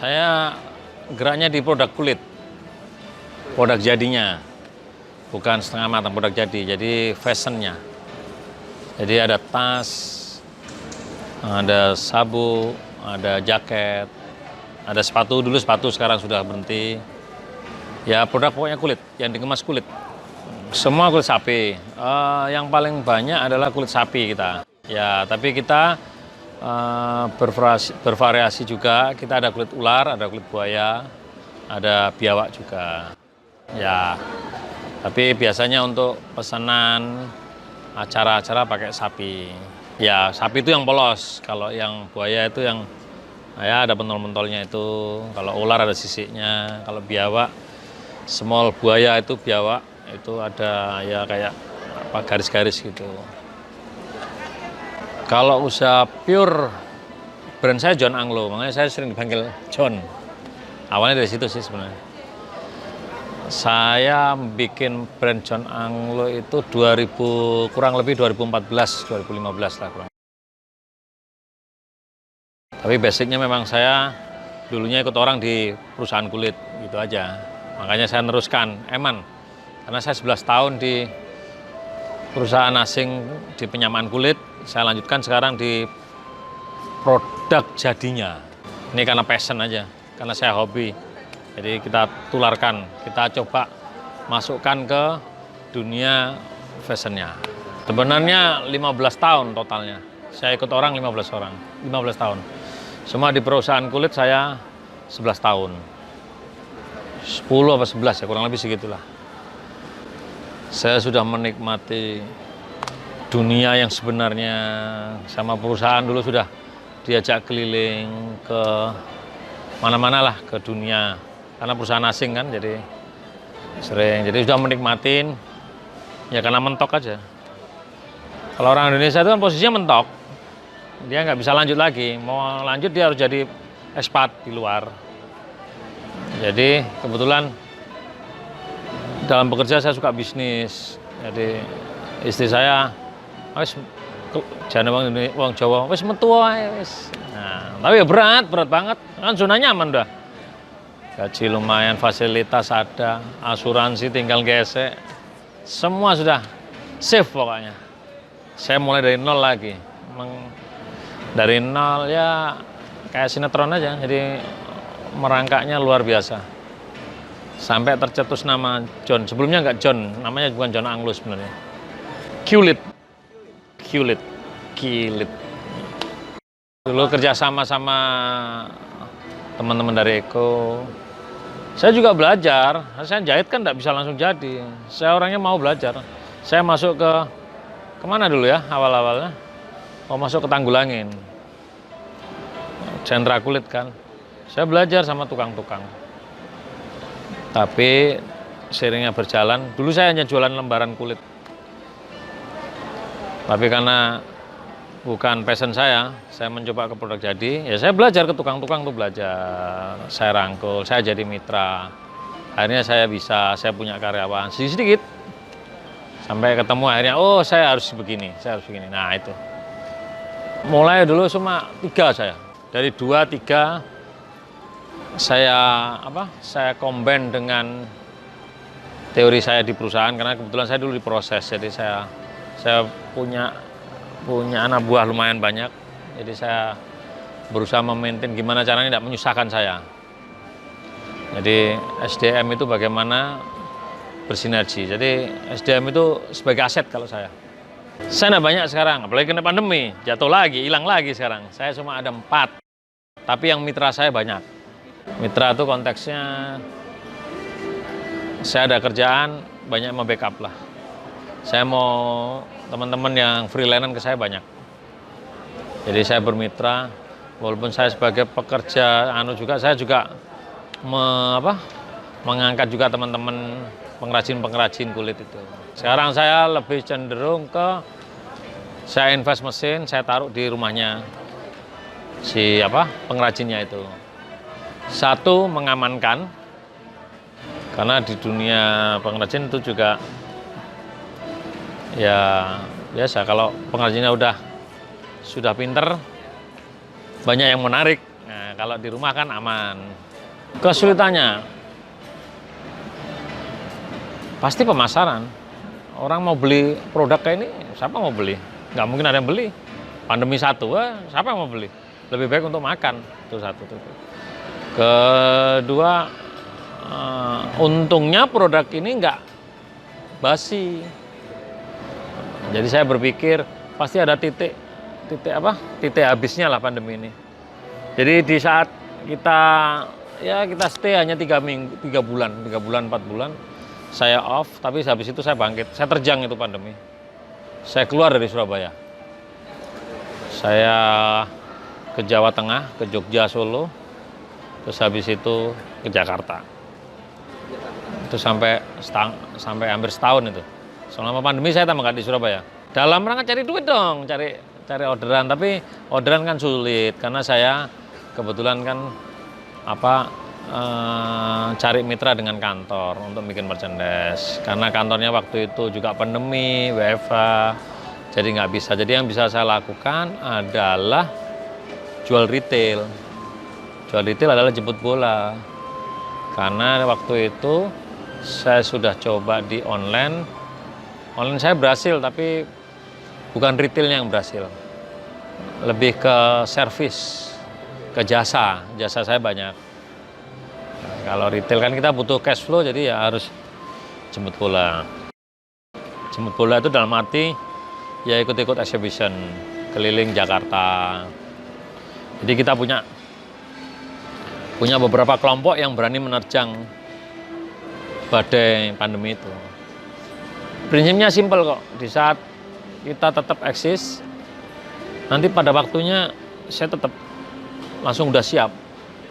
Saya geraknya di produk kulit, produk jadinya, bukan setengah matang, produk jadi fashionnya. Jadi ada tas, ada sabuk, ada jaket, ada sepatu, dulu sepatu, sekarang sudah berhenti. Ya produk pokoknya kulit, yang dikemas kulit. Semua kulit sapi, yang paling banyak adalah kulit sapi kita. Ya, tapi kita bervariasi juga, kita ada kulit ular, ada kulit buaya, ada biawak juga. Ya, tapi biasanya untuk pesanan acara-acara pakai sapi. Ya, sapi itu yang polos, kalau yang buaya itu yang ya ada pentol-pentolnya itu, kalau ular ada sisiknya, kalau biawak, small buaya itu biawak, itu ada ya kayak apa garis-garis gitu. Kalau usaha pure, brand saya John Anglo, makanya saya sering dipanggil John. Awalnya dari situ sih sebenarnya. Saya bikin brand John Anglo itu kurang lebih 2014, 2015 lah kurang. Tapi basicnya memang saya dulunya ikut orang di perusahaan kulit, gitu aja. Makanya saya neruskan, Eman. Karena saya 11 tahun di perusahaan asing di penyamaan kulit, saya lanjutkan sekarang di produk jadinya. Ini karena passion aja, karena saya hobi. Jadi kita tularkan, kita coba masukkan ke dunia fashionnya. Sebenarnya 15 tahun totalnya. Saya ikut orang 15 tahun. Semua di perusahaan kulit saya 11 tahun. 10 apa 11 ya, kurang lebih segitulah. Saya sudah menikmati dunia yang sebenarnya, sama perusahaan dulu sudah diajak keliling ke mana-mana lah ke dunia, karena perusahaan asing kan, jadi sering, jadi sudah menikmatin ya karena mentok aja. Kalau orang Indonesia itu kan posisinya mentok, dia nggak bisa lanjut lagi, mau lanjut dia harus jadi expat di luar. Jadi kebetulan dalam bekerja saya suka bisnis, jadi istri saya wis jangan wong Jawa wis metu wae wis. Nah, tapi ya berat banget. Kan zona nyaman dah. Gaji lumayan, fasilitas ada, asuransi tinggal gesek. Semua sudah safe pokoknya. Saya mulai dari nol lagi. Dari nol ya kayak sinetron aja. Jadi merangkaknya luar biasa. Sampai tercetus nama John. Sebelumnya nggak John, namanya bukan John Anglo sebenarnya. Kulit. Dulu kerja sama teman-teman dari Eko. Saya juga belajar. Saya jahit kan nggak bisa langsung jadi. Saya orangnya mau belajar. Saya masuk ke kemana dulu ya awal-awalnya? Mau masuk ke Tanggulangin. Sentra kulit kan. Saya belajar sama tukang-tukang. Tapi seiringnya berjalan, dulu saya hanya jualan lembaran kulit. Tapi karena bukan passion saya mencoba ke produk jadi, ya saya belajar ke tukang-tukang tuh belajar. Saya rangkul, saya jadi mitra. Akhirnya saya saya punya karyawan sedikit. Sampai ketemu akhirnya, oh saya harus begini. Nah itu. Mulai dulu cuma 3 saya. Dari 2, 3, saya combine dengan teori saya di perusahaan, karena kebetulan saya dulu diproses, jadi saya punya anak buah lumayan banyak, jadi saya berusaha memaintain gimana caranya tidak menyusahkan saya. Jadi SDM itu bagaimana bersinergi, jadi SDM itu sebagai aset kalau saya tidak banyak sekarang, apalagi kena pandemi, jatuh lagi, hilang lagi sekarang. Saya cuma ada 4, tapi yang mitra saya banyak. Mitra itu konteksnya saya ada kerjaan, banyak membackup lah. Saya mau teman-teman yang freelance ke saya banyak. Jadi saya bermitra, walaupun saya sebagai pekerja saya juga mengangkat juga teman-teman pengrajin-pengrajin kulit itu. Sekarang saya lebih cenderung ke saya invest mesin, saya taruh di rumahnya si pengrajinnya itu. Satu, mengamankan, karena di dunia pengrajin itu juga ya biasa, kalau pengrajinnya sudah pinter, banyak yang menarik. Nah, kalau di rumah kan aman. Kesulitannya pasti pemasaran. Orang mau beli produk kayak ini, siapa mau beli? Nggak mungkin ada yang beli. Pandemi satu, siapa yang mau beli? Lebih baik untuk makan, itu satu. Kedua, untungnya produk ini nggak basi. Jadi saya berpikir pasti ada titik habisnya lah pandemi ini. Jadi di saat kita stay hanya 3 bulan, 4 bulan, saya off, tapi habis itu saya bangkit. Saya terjang itu pandemi. Saya keluar dari Surabaya. Saya ke Jawa Tengah, ke Jogja, Solo, terus habis itu ke Jakarta. Itu sampai hampir setahun itu. Selama pandemi saya tambah di Surabaya. Dalam rangka cari duit dong, cari orderan. Tapi orderan kan sulit karena saya kebetulan kan cari mitra dengan kantor untuk bikin merchandise. Karena kantornya waktu itu juga pandemi, WFH, jadi nggak bisa. Jadi yang bisa saya lakukan adalah jual retail. Jual retail adalah jemput bola. Karena waktu itu saya sudah coba di online. Online saya berhasil, tapi bukan retailnya yang berhasil. Lebih ke service, ke jasa. Jasa saya banyak. Nah, kalau retail kan kita butuh cash flow, jadi ya harus jemput bola. Jemput bola itu dalam arti ya ikut-ikut exhibition, keliling Jakarta. Jadi kita punya beberapa kelompok yang berani menerjang badai pandemi itu. Prinsipnya simpel kok, di saat kita tetap eksis, nanti pada waktunya saya tetap langsung udah siap.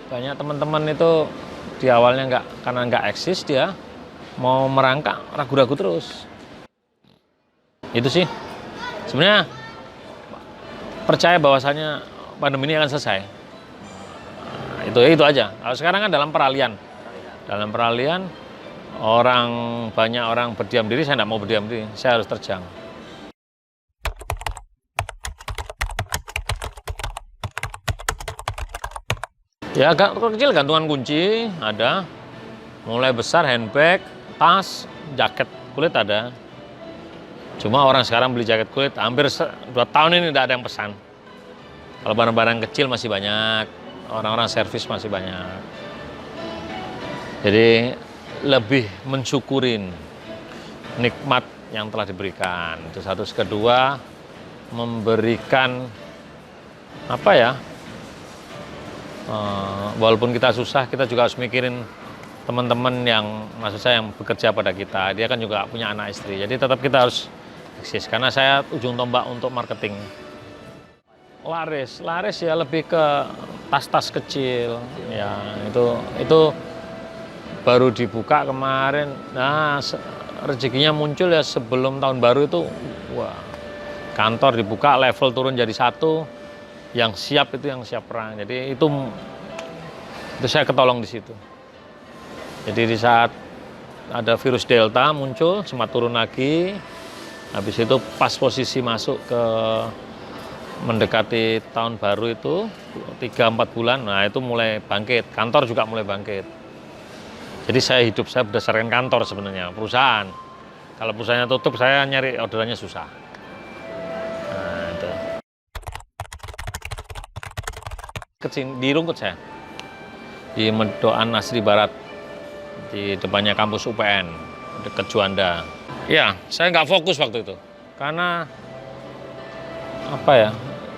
Banyak teman-teman itu di awalnya karena nggak eksis, dia mau merangkak ragu-ragu terus. Itu sih, sebenarnya percaya bahwasanya pandemi ini akan selesai. Nah, itu aja. Kalau sekarang kan dalam peralihan. Dalam peralihan, banyak orang berdiam diri, saya nggak mau berdiam diri, saya harus terjang. Ya, kecil gantungan kunci ada, mulai besar handbag, tas, jaket kulit ada. Cuma orang sekarang beli jaket kulit hampir 2 tahun ini tidak ada yang pesan. Kalau barang-barang kecil masih banyak, orang-orang servis masih banyak. Jadi lebih mensyukurin nikmat yang telah diberikan. Itu satu. Kedua, memberikan walaupun kita susah, kita juga harus mikirin teman-teman yang bekerja pada kita. Dia kan juga punya anak istri. Jadi tetap kita harus eksis. Karena saya ujung tombak untuk marketing. Laris ya lebih ke tas-tas kecil. Ya itu baru dibuka kemarin. Nah, rezekinya muncul ya sebelum tahun baru itu. Wah, kantor dibuka, level turun jadi 1. Yang siap itu yang siap perang. Jadi itu saya ketolong di situ. Jadi di saat ada virus Delta muncul, sempat turun lagi. Habis itu pas posisi masuk ke mendekati tahun baru itu 3-4 bulan, nah itu mulai bangkit. Kantor juga mulai bangkit. Jadi hidup saya berdasarkan kantor sebenarnya, perusahaan. Kalau perusahaannya tutup, saya nyari orderannya susah. Nah, itu. Di Rungkut saya, di Medokan Asri Barat, di depannya kampus UPN, dekat Juanda. Ya, saya nggak fokus waktu itu, karena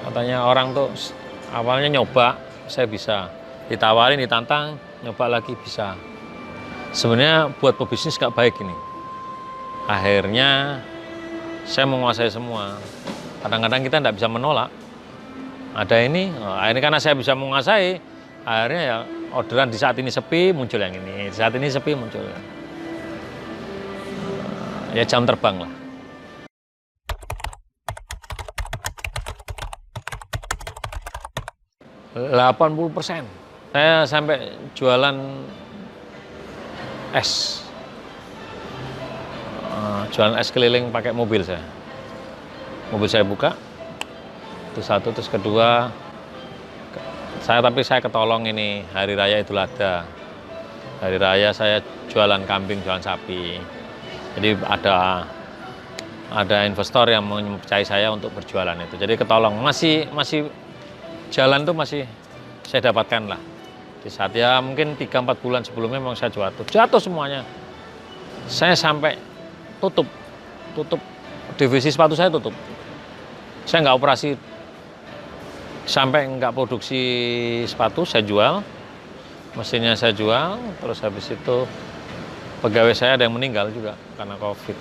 katanya orang tuh awalnya nyoba, saya bisa, ditawarin, ditantang, nyoba lagi bisa. Sebenarnya buat pebisnis nggak baik ini. Akhirnya saya menguasai semua. Kadang-kadang kita nggak bisa menolak. Ada ini, akhirnya karena saya bisa menguasai, akhirnya ya orderan di saat ini sepi, muncul yang ini. Di saat ini sepi, muncul. ya jam terbang lah. %80. Saya sampai jualan es. Jualan es keliling pakai mobil saya. Mobil saya buka, itu satu, terus kedua, tapi saya ketolong ini hari raya Idul Adha. Hari raya saya jualan kambing, jualan sapi. Jadi ada investor yang mempercayai saya untuk berjualan itu. Jadi ketolong, masih jalan tuh masih saya dapatkan lah. Di saat ya mungkin 3-4 bulan sebelumnya memang saya jatuh semuanya. Saya sampai tutup divisi sepatu saya tutup. Saya nggak operasi, sampai nggak produksi sepatu, saya jual, mesinnya saya jual, terus habis itu pegawai saya ada yang meninggal juga karena COVID.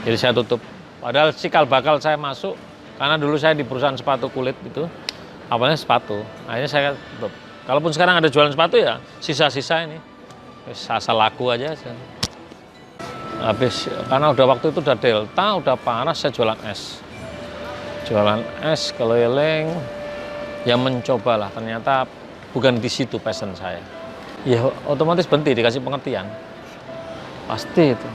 Jadi saya tutup. Padahal cikal bakal saya masuk, karena dulu saya di perusahaan sepatu kulit itu, awalnya sepatu, akhirnya saya tutup. Kalaupun sekarang ada jualan sepatu ya sisa-sisa ini, asal laku aja. Habis, karena udah waktu itu udah delta, udah panas, saya jualan es. Jualan es keliling, yang mencobalah, ternyata bukan di situ passion saya. Ya otomatis berhenti, dikasih pengertian. Pasti itu,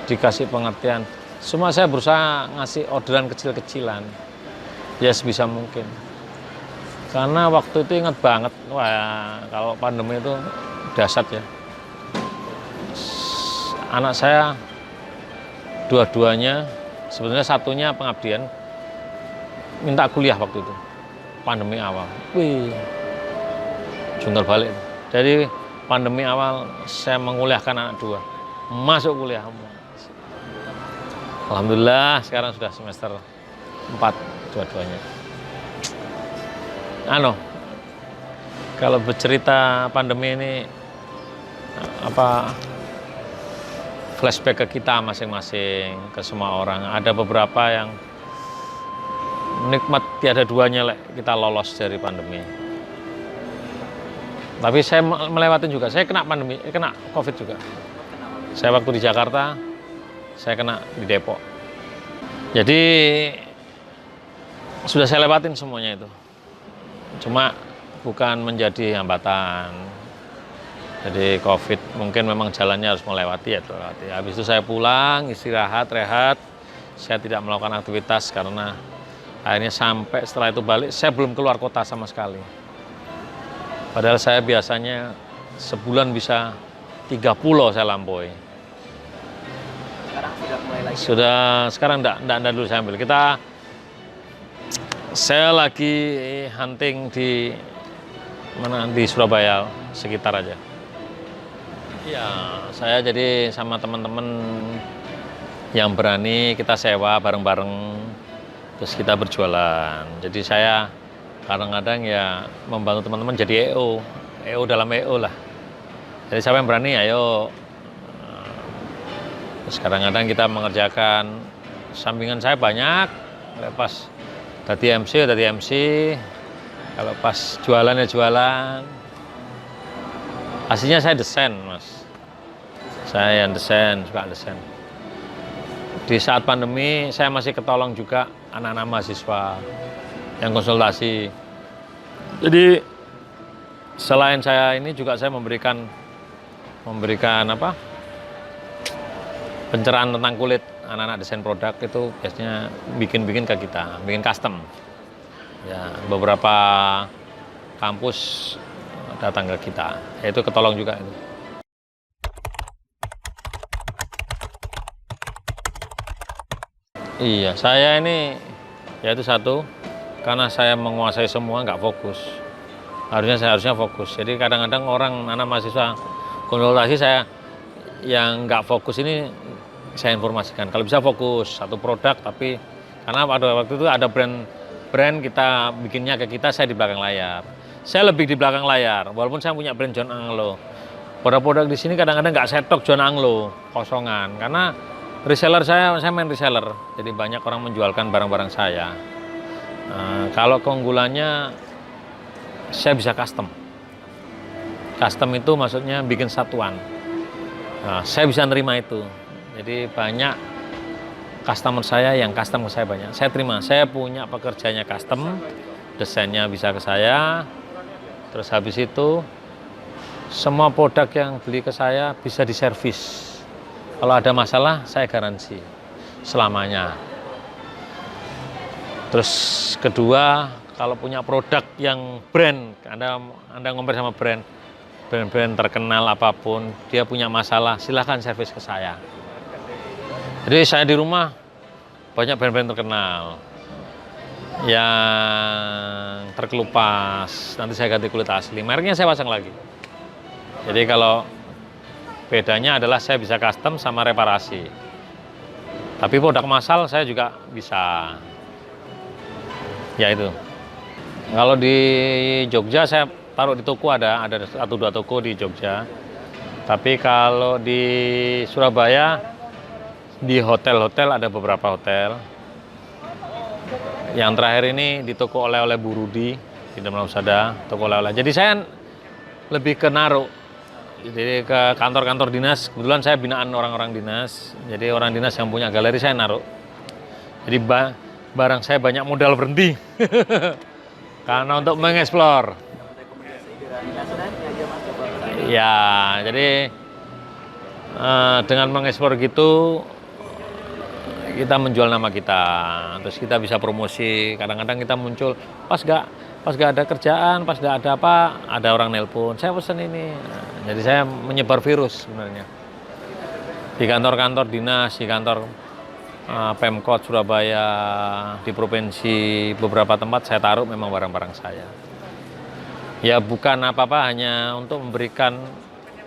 dikasih pengertian. Semua saya berusaha ngasih orderan kecil-kecilan, ya sebisa mungkin. Karena waktu itu ingat banget, wah kalau pandemi itu dahsyat ya. Anak saya dua-duanya, sebenarnya satunya pengabdian, minta kuliah waktu itu, pandemi awal. Wih, jungkal balik. Jadi pandemi awal saya menguliahkan anak 2, masuk kuliah. Alhamdulillah sekarang sudah semester 4 dua-duanya. Kalau bercerita pandemi ini flashback ke kita masing-masing, ke semua orang. Ada beberapa yang nikmat tiada duanya kita lolos dari pandemi. Tapi saya melewati juga, saya kena pandemi, kena COVID juga. Saya waktu di Jakarta, saya kena di Depok. Jadi sudah saya lewatin semuanya itu. Cuma bukan menjadi hambatan. Jadi COVID mungkin memang jalannya harus melewati, ya terlewati. Habis itu saya pulang, istirahat, rehat. Saya tidak melakukan aktivitas karena akhirnya sampai setelah itu balik, saya belum keluar kota sama sekali. Padahal saya biasanya sebulan bisa 3 pulau saya lampaui. Sekarang sudah mulai lagi. Sekarang enggak dulu saya ambil. Saya lagi hunting di Surabaya sekitar aja. Iya, saya jadi sama teman-teman yang berani, kita sewa bareng-bareng, terus kita berjualan. Jadi saya kadang-kadang ya membantu teman-teman jadi EO dalam EO lah. Jadi siapa yang berani, ayo. Terus kadang-kadang kita mengerjakan, sampingan saya banyak, pas tadi MC, kalau pas jualan ya jualan. Aslinya saya desain, Mas. Saya yang desain, suka desain. Di saat pandemi, saya masih ketolong juga anak-anak mahasiswa yang konsultasi. Jadi, selain saya ini juga saya memberikan pencerahan tentang kulit. Anak-anak desain produk itu biasanya bikin ke kita, bikin custom. Ya, beberapa kampus datang ke kita, itu ketolong juga itu. Iya, saya ini ya itu satu, karena saya menguasai semua, nggak fokus. Harusnya fokus. Jadi kadang-kadang anak mahasiswa konsultasi saya yang nggak fokus ini saya informasikan. Kalau bisa fokus satu produk, tapi karena pada waktu itu ada brand kita bikinnya ke kita, saya di belakang layar. Saya lebih di belakang layar, walaupun saya punya brand John Anglo. Produk-produk di sini kadang-kadang nggak saya stok John Anglo, kosongan. Karena reseller saya main reseller, jadi banyak orang menjualkan barang-barang saya. Kalau keunggulannya, saya bisa custom. Custom itu maksudnya bikin satuan. Saya bisa nerima itu. Jadi banyak customer saya yang custom ke saya banyak. Saya terima, saya punya pekerjaannya custom, desainnya bisa ke saya. Terus habis itu semua produk yang beli ke saya bisa diservis. Kalau ada masalah, saya garansi selamanya. Terus kedua, kalau punya produk yang brand, Anda ngomper sama brand terkenal apapun, dia punya masalah, silahkan servis ke saya. Jadi saya di rumah banyak brand-brand terkenal yang terkelupas, nanti saya ganti kulit asli, mereknya saya pasang lagi. Jadi kalau bedanya adalah saya bisa custom sama reparasi. Tapi produk massal saya juga bisa. Ya itu. Kalau di Jogja saya taruh di toko ada 1-2 toko di Jogja. Tapi kalau di Surabaya di hotel-hotel ada beberapa hotel. Yang terakhir ini di toko oleh-oleh Bu Rudi di Dalam Husada, toko oleh-oleh. Jadi saya lebih ke naruh. Jadi ke kantor-kantor dinas, kebetulan saya binaan orang-orang dinas. Jadi orang dinas yang punya galeri saya naruh. Jadi barang saya banyak modal berhenti. Karena untuk mengeksplor. Ya, jadi dengan mengeksplor gitu kita menjual nama kita, terus kita bisa promosi. Kadang-kadang kita muncul pas gak ada kerjaan, pas gak ada apa, ada orang nelpon, saya pesen ini. Nah, jadi saya menyebar virus sebenarnya. Di kantor-kantor dinas, di kantor Pemkot Surabaya, di provinsi beberapa tempat saya taruh memang barang-barang saya. Ya bukan apa-apa, hanya untuk memberikan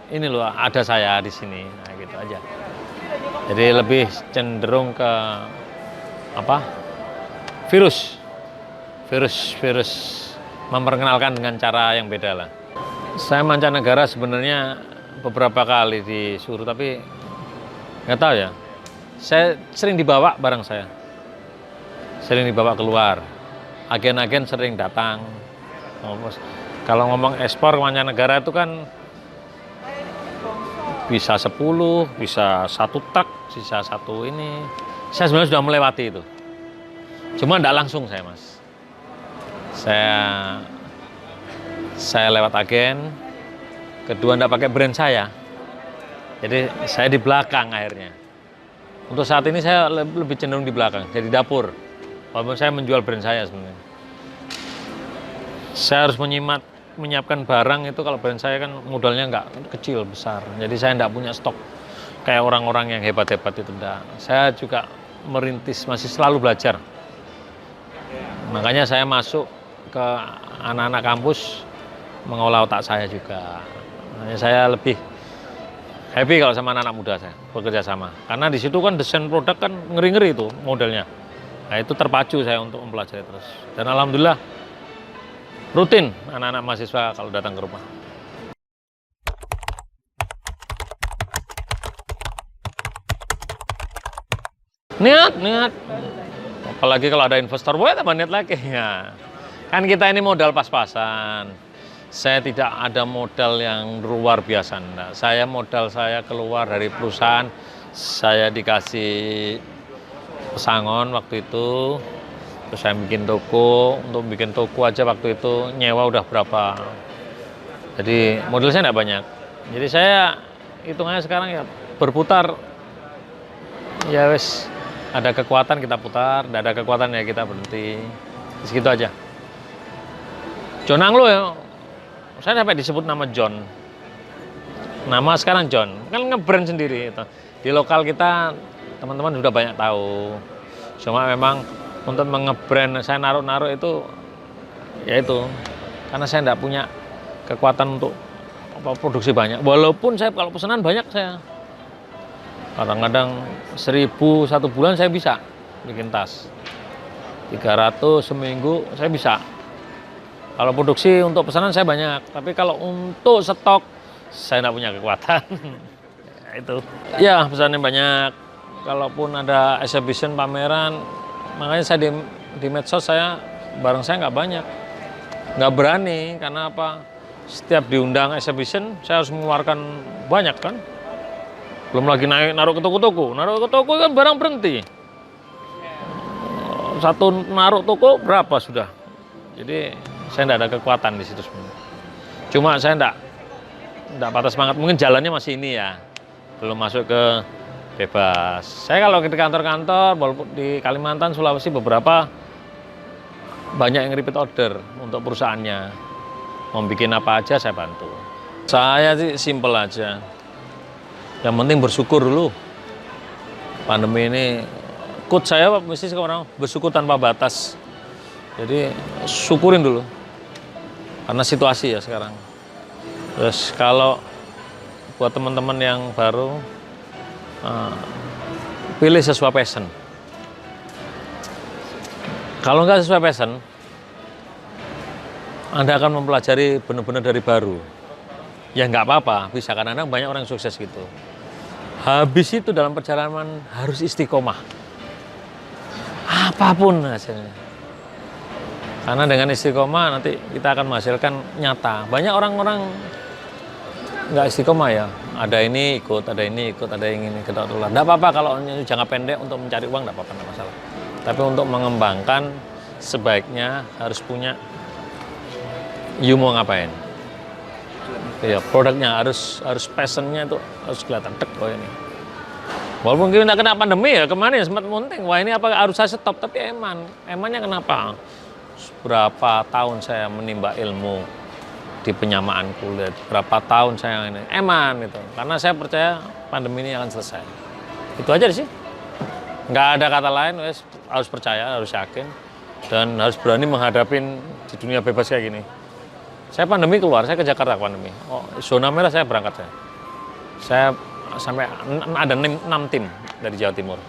ini loh, ada saya di sini, nah gitu aja. Jadi lebih cenderung ke apa? Virus memperkenalkan dengan cara yang beda lah. Saya mancanegara sebenarnya beberapa kali disuruh, tapi nggak tahu ya. Saya sering dibawa barang saya, sering dibawa keluar. Agen-agen sering datang. Kalau ngomong ekspor mancanegara itu kan bisa 10, bisa 1 truk, bisa 1 ini. Saya sebenarnya sudah melewati itu. Cuma enggak langsung saya, Mas. Saya lewat agen. Kedua enggak pakai brand saya. Jadi saya di belakang akhirnya. Untuk saat ini saya lebih cenderung di belakang, jadi dapur. Walaupun saya menjual brand saya sebenarnya. Saya harus menyiapkan barang itu, kalau brand saya kan modalnya nggak kecil, besar. Jadi saya nggak punya stok kayak orang-orang yang hebat-hebat itu. Enggak. Saya juga merintis, masih selalu belajar. Makanya saya masuk ke anak-anak kampus mengolah otak saya juga. Makanya saya lebih happy kalau sama anak-anak muda saya bekerja sama. Karena di situ kan desain produk kan ngeri-ngeri itu modelnya. Nah itu terpacu saya untuk mempelajari terus. Dan alhamdulillah rutin anak-anak mahasiswa kalau datang ke rumah. Niat. Apalagi kalau ada investor, boleh tambah niat lagi. Ya. Kan kita ini modal pas-pasan. Saya tidak ada modal yang luar biasa. Enggak. Modal saya keluar dari perusahaan, saya dikasih pesangon waktu itu. Terus saya bikin toko, untuk bikin toko aja waktu itu nyewa udah berapa. Jadi modal saya enggak banyak. Jadi saya hitungannya sekarang ya berputar. Ya wes, ada kekuatan kita putar, tidak ada kekuatan ya kita berhenti. Segitu aja. John Anglo ya, saya sampai disebut nama John. Nama sekarang John, kan nge-brand sendiri. Itu. Di lokal kita teman-teman sudah banyak tahu. Cuma memang untuk nge-brand saya naruh-naruh itu, ya itu. Karena saya tidak punya kekuatan untuk produksi banyak. Walaupun saya kalau pesanan banyak saya. Kadang-kadang 1.000 satu bulan saya bisa bikin tas. 300 seminggu saya bisa. Kalau produksi untuk pesanan saya banyak, tapi kalau untuk stok saya tidak punya kekuatan. Itu. Ya pesannya banyak. Kalaupun ada exhibition pameran, makanya saya di medsos saya barang saya nggak banyak, nggak berani karena apa? Setiap diundang exhibition saya harus mengeluarkan banyak kan. Belum lagi naruh ke toko-toko. Naruh ke toko kan barang berhenti. Satu naruh toko berapa sudah. Jadi saya tidak ada kekuatan di situ sebenarnya. Cuma saya tidak patah semangat. Mungkin jalannya masih ini ya. Belum masuk ke bebas. Saya kalau di kantor-kantor, walaupun di Kalimantan, Sulawesi beberapa banyak yang repeat order untuk perusahaannya. Mau bikin apa aja saya bantu. Saya sih simple aja. Yang penting bersyukur dulu. Pandemi ini, quote saya mesti sekarang bersyukur tanpa batas. Jadi syukurin dulu. Karena situasi ya sekarang. Terus kalau buat teman-teman yang baru, pilih sesuai passion. Kalau nggak sesuai passion, Anda akan mempelajari benar-benar dari baru. Ya nggak apa-apa, bisa kadang-kadang banyak orang sukses gitu. Habis itu dalam perjalanan harus istiqomah. Apapun hasilnya. Karena dengan istiqomah nanti kita akan menghasilkan nyata. Banyak orang-orang nggak istiqomah ya. Ada ini ikut, ada ini ikut, ada yang ini kita tulah. Nggak apa-apa kalau jangka pendek untuk mencari uang, nggak apa-apa, nggak masalah. Tapi untuk mengembangkan sebaiknya harus punya you mau ngapain. Ya, produknya harus passionnya itu harus kelihatan tek oh ini. Walaupun kita kena pandemi ya kemarin sempat munting, wah ini apa harus saya stop, tapi emannya kenapa? Berapa tahun saya menimba ilmu di penyamaan kulit, berapa tahun saya ini eman itu, karena saya percaya pandemi ini akan selesai. Itu aja sih, nggak ada kata lain, harus percaya, harus yakin, dan harus berani menghadapi di dunia bebas kayak gini. Saya pandemi keluar, saya ke Jakarta pandemi. Oh, zona merah saya berangkat saya sampai ada 6 tim dari Jawa Timur,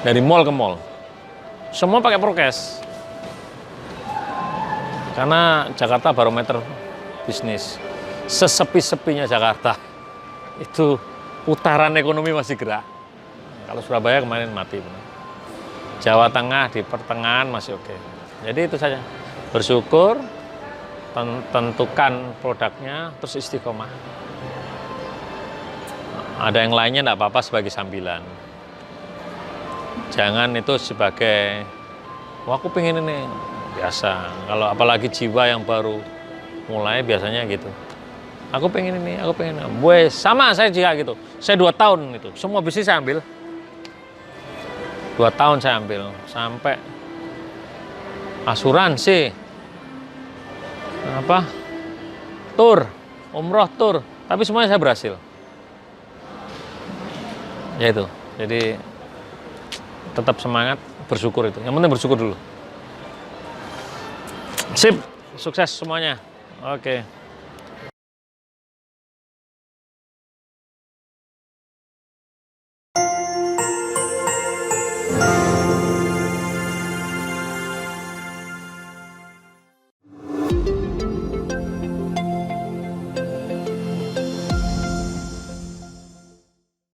dari mall ke mall, semua pakai prokes. Karena Jakarta barometer bisnis, sesepi-sepinya Jakarta itu putaran ekonomi masih gerak. Kalau Surabaya kemarin mati, Jawa Tengah di pertengahan masih oke. Jadi itu saja, bersyukur. Tentukan produknya, terus istiqomah. Ada yang lainnya enggak apa-apa sebagai sambilan. Jangan itu sebagai, wah aku pengen ini, biasa. Kalau apalagi jiwa yang baru mulai biasanya gitu. Aku pengen ini, aku pengen ini. Gue sama saya juga gitu. Saya 2 tahun itu, semua bisnis saya ambil. 2 tahun saya ambil, sampai asuransi. Tur, umroh tur, tapi semuanya saya berhasil. Ya itu, jadi tetap semangat, bersyukur itu. Yang penting bersyukur dulu. Sip, sukses semuanya. Oke.